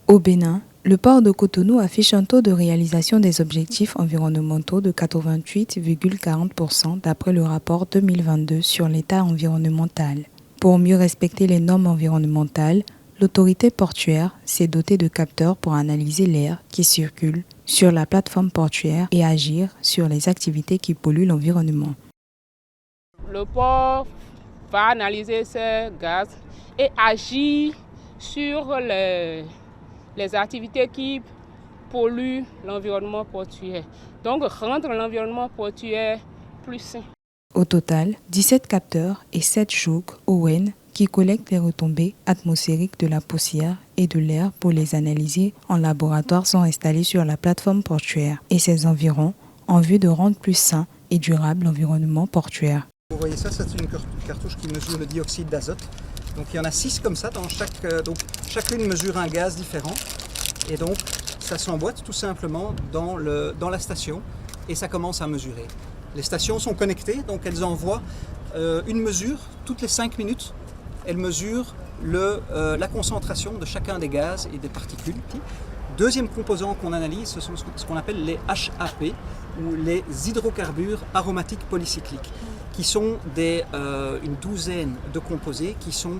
Au Bénin, le port de Cotonou affiche un taux de réalisation des objectifs environnementaux de 88,40% d'après le rapport 2022 sur l'état environnemental. Pour mieux respecter les normes environnementales, l'autorité portuaire s'est dotée de capteurs pour analyser l'air qui circule sur la plateforme portuaire et agir sur les activités qui polluent l'environnement. Le port va analyser ces gaz et agir sur les activités qui polluent l'environnement portuaire. Donc rendre l'environnement portuaire plus sain. Au total, 17 capteurs et 7 jougs ON qui collectent les retombées atmosphériques de la poussière et de l'air pour les analyser en laboratoire sont installés sur la plateforme portuaire et ses environs en vue de rendre plus sain et durable l'environnement portuaire. Vous voyez ça, c'est une cartouche qui mesure le dioxyde d'azote. Donc il y en a 6 comme ça, dans donc chacune mesure un gaz différent. Et donc ça s'emboîte tout simplement dans la station et ça commence à mesurer. Les stations sont connectées, donc elles envoient une mesure toutes les 5 minutes. Elles mesurent la concentration de chacun des gaz et des particules. Deuxième composant qu'on analyse, ce sont ce qu'on appelle les HAP, ou les hydrocarbures aromatiques polycycliques, qui sont une douzaine de composés qui sont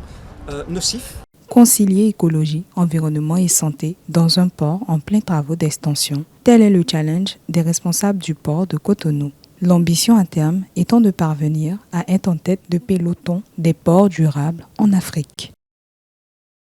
nocifs. Concilier écologie, environnement et santé dans un port en plein travaux d'extension, tel est le challenge des responsables du port de Cotonou. L'ambition à terme étant de parvenir à être en tête de peloton des ports durables en Afrique.